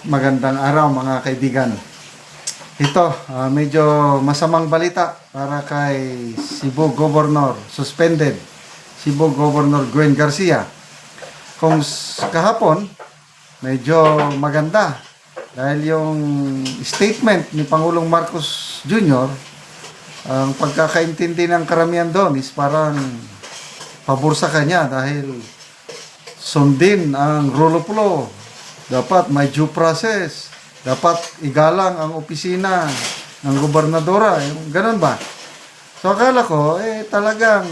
Magandang araw mga kaibigan. Ito, medyo masamang balita para kay Cebu Governor, suspended Cebu Governor Gwen Garcia. Kung kahapon, medyo maganda dahil yung statement ni Pangulong Marcos Jr., ang pagkakaintindi ng karamihan doon is parang pabor sa kanya dahil sundin ang rule of law. Dapat may due process. Dapat igalang ang opisina ng gobernadora. Yung ganun ba? So akala ko, talagang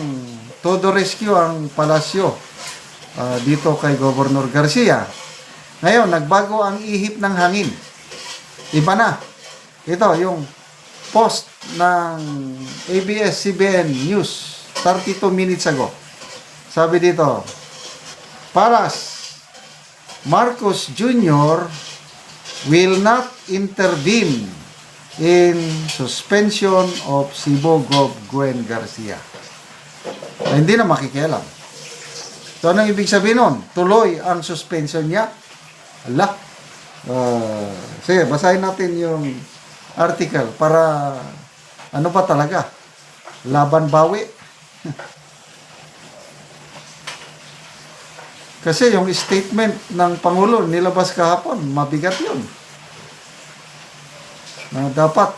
todo rescue ang palasyo dito kay Governor Garcia. Ngayon, nagbago ang ihip ng hangin. Iba na. Ito, yung post ng ABS-CBN News 32 minutes ago. Sabi dito, Paras, Marcos Jr. will not intervene in suspension of Cebu Gov. Gwen Garcia. Hindi na makikialam. So, anong ibig sabihin nun? Tuloy ang suspension niya? Ala. Sige, basahin natin yung article para ano pa talaga? Laban bawi. Kasi yung statement ng Pangulo nilabas kahapon, mabigat yun. Dapat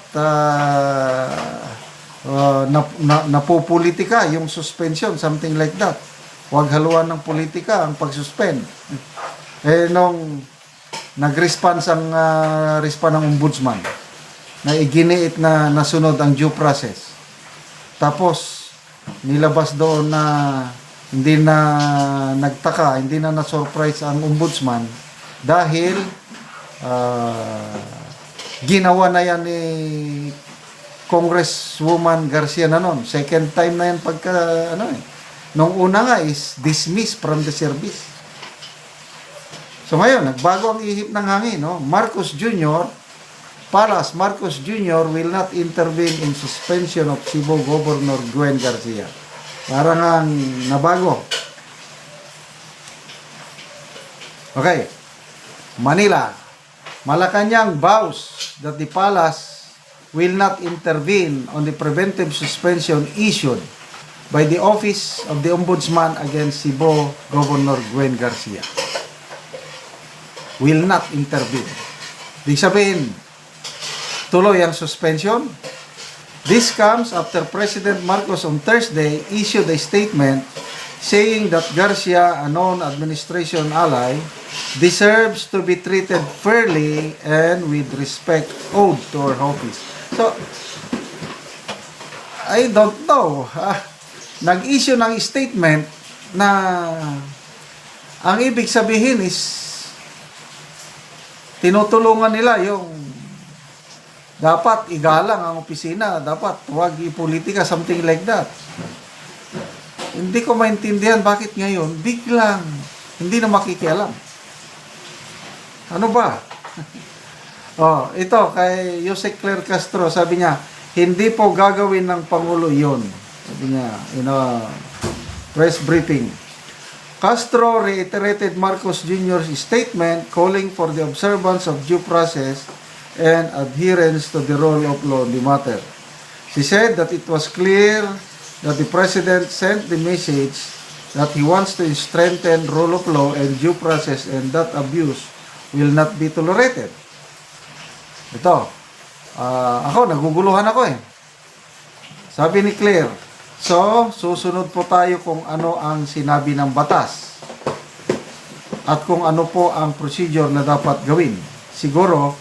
napopolitika yung suspension, something like that. Huwag haluan ng politika ang pag-suspend. Nung nag-response ang response ng ombudsman, na iginiit na nasunod ang due process. Tapos, nilabas doon na hindi na nagtaka, hindi na na-surprise ang ombudsman dahil ginawa na yan ni Congresswoman Garcia na noon. Second time na yan pagka, nung una nga is dismissed from the service. So ngayon, nagbago ang ihip ng hangin, no? Marcos Jr., Paras, Marcos Jr. will not intervene in suspension of Cebu Governor Gwen Garcia. Parang ang nabago. Okay. Manila. Malacanang vows that the palace will not intervene on the preventive suspension issued by the Office of the Ombudsman against Cebu Governor Gwen Garcia. Will not intervene. Ibig sabihin, tuloy ang suspension. This comes after President Marcos on Thursday issued a statement saying that Garcia, a known administration ally, deserves to be treated fairly and with respect owed to her office. So, I don't know. Nag-issue ng statement na ang ibig sabihin is tinutulungan nila yung dapat igalang ang opisina, dapat huwag ipolitika, something like that. Hindi ko maintindihan bakit ngayon biglang hindi na makikialam. Ano ba? Ito kay Jose Claire Castro, sabi niya, hindi po gagawin ng Pangulo yun. Sabi niya, press briefing. Castro reiterated Marcos Jr.'s statement calling for the observance of due process and adherence to the rule of law in the matter. She said that it was clear that the President sent the message that he wants to strengthen rule of law and due process and that abuse will not be tolerated. Ito, ako, naguguluhan ako Sabi ni Claire, so, susunod po tayo kung ano ang sinabi ng batas at kung ano po ang procedure na dapat gawin. Siguro,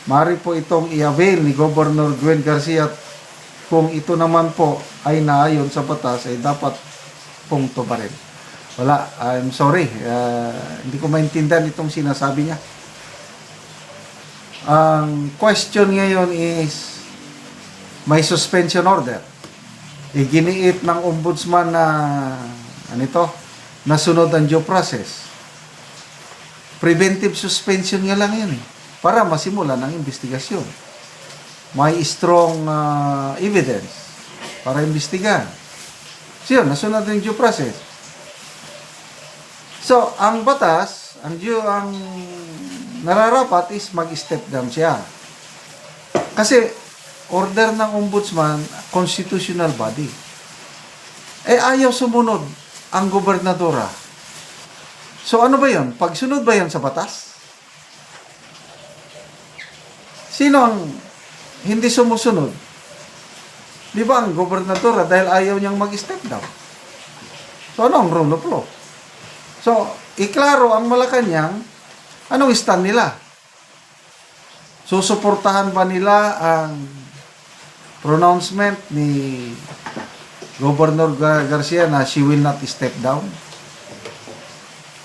maaari po itong i-avail ni Governor Gwen Garcia kung ito naman po ay naayon sa batas ay dapat pong tuparin. Wala, I'm sorry. Hindi ko maintindihan itong sinasabi niya. Ang question ngayon is may suspension order. Iginiit ng ombudsman na nasunod ang due process. Preventive suspension nga lang yan para masimulan ang investigasyon. May strong evidence para imbestigahan. So yun, nasunod ang due process. So, ang batas, ang nararapat is mag-step down siya. Kasi order ng ombudsman, constitutional body. Ayaw sumunod ang gobernadora. So ano ba yun? Pagsunod ba yun sa batas? Sino ang hindi sumusunod? Di ba ang gobernadora dahil ayaw niyang mag-step down? So ano ang rule of law? So, iklaro ang Malacanang, anong stand nila? Susuportahan ba nila ang pronouncement ni Governor Garcia na she will not step down?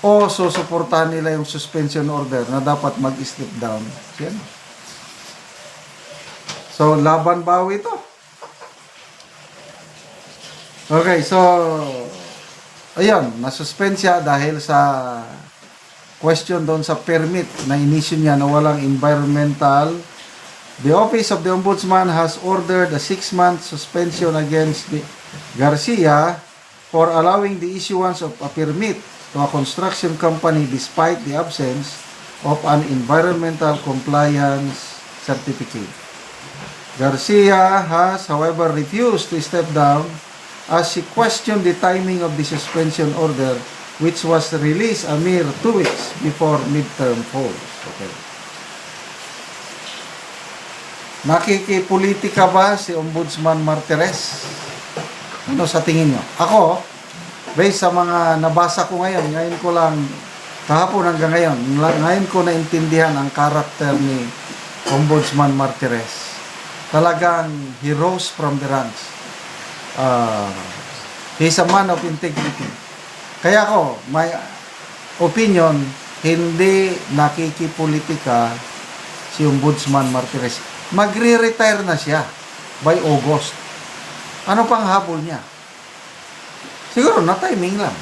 O susuportahan nila yung suspension order na dapat mag-step down? Yan. So, laban bawi ito. Okay, so, ayun, nasuspend siya dahil sa question doon sa permit na inisyu niya na walang environmental. The Office of the Ombudsman has ordered a 6-month suspension against Garcia for allowing the issuance of a permit to a construction company despite the absence of an environmental compliance certificate. Garcia has, however, refused to step down as she questioned the timing of the suspension order, which was released a mere 2 weeks before midterm polls. Okay. Nakikipolitika ba si Ombudsman Martires? Ano sa tingin nyo? Ako, based sa mga nabasa ko ngayon ko lang, kahapon hanggang ngayon ko naintindihan ang karakter ni Ombudsman Martires. Talagang he rose from the ranks. He's a man of integrity. Kaya ako, my opinion, hindi nakikipolitika si Ombudsman Martires. Magre-retire na siya by August. Ano pang habol niya? Siguro na timing lang.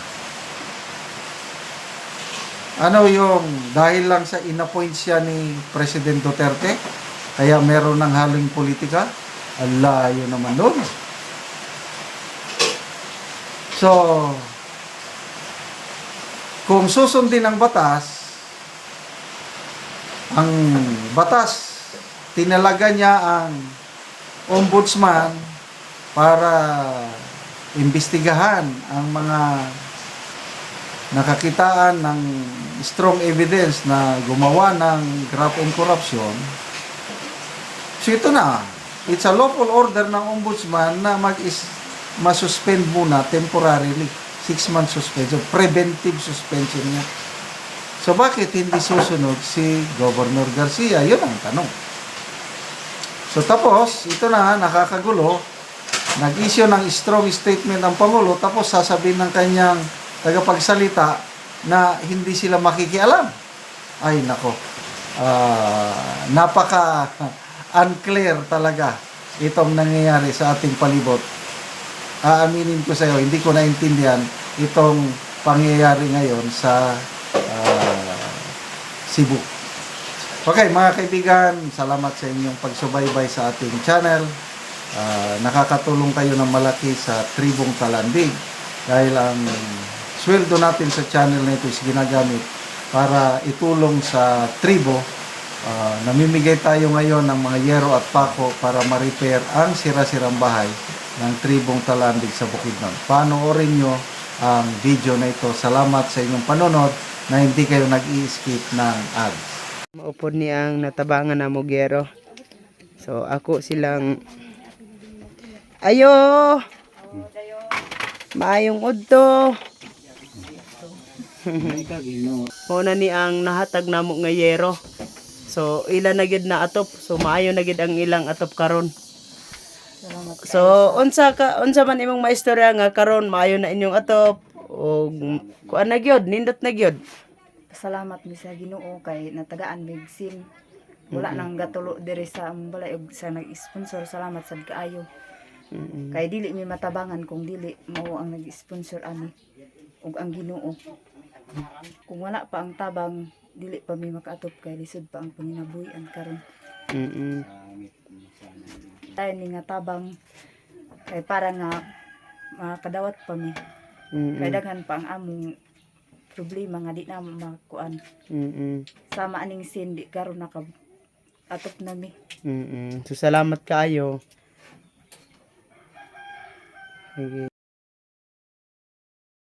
Ano yung dahil lang sa inappoint siya ni President Duterte, kaya meron ng haling politika? Alayo naman nun. So, kung susundin ang batas, tinalaga niya ang ombudsman para imbestigahan ang mga nakakitaan ng strong evidence na gumawa ng graft and corruption. So ito na, it's a lawful order ng ombudsman na masuspend muna temporarily. 6-month suspension, preventive suspension niya. So bakit hindi susunod si Governor Garcia? Yun ang tanong. So tapos, ito na, nakakagulo, nag-issue ng strong statement ang Pangulo, tapos sasabihin ng kanyang tagapagsalita na hindi sila makikialam. Ay nako, napaka unclear talaga itong nangyayari sa ating palibot. Aaminin ko sa iyo, hindi ko naintindihan itong pangyayari ngayon sa Cebu. Okay, mga kaibigan, salamat sa inyong pagsubaybay sa ating channel. Nakakatulong kayo ng malaki sa Tribong Talandig dahil ang sweldo natin sa channel na ito is ginagamit para itulong sa tribo. Namimigay tayo ngayon ng mga yero at pako para ma-repair ang sira-sirang bahay ng Tribong Talandig sa Bukidnon. Panoorin nyo ang video na ito. Salamat sa inyong panonood na hindi kayo nag-i-skip ng ads. Maupod ni ang natabangan na mugero. So ako silang ayo maayong udto. Muna ni ang nahatag namo nga yero. So ila na gid na atop. So maayo na gid ang ilang atop karon. So unsa man imong maistorya nga karon maayo na inyong atop o kuan na gyud nindot na gyud. Salamat mi sa Ginoo kay natagaan mig sim. Wala nang gatulo diri sa balay og sa nag-sponsor. Salamat sad kaayo. Kay dili mi matabangan kung dili mao ang nag-sponsor ani ug ang Ginoo. Kung wala pa ang tabang dili pa mi makaatop kay lisod pa ang panginabuhian karon. Tayo ni nga tabang kay para nga makadawat pa mi. Kay daghan pa ang among problema nga di na makuan. Sama aning sin di karon naka atop nami. So salamat kaayo. Sige.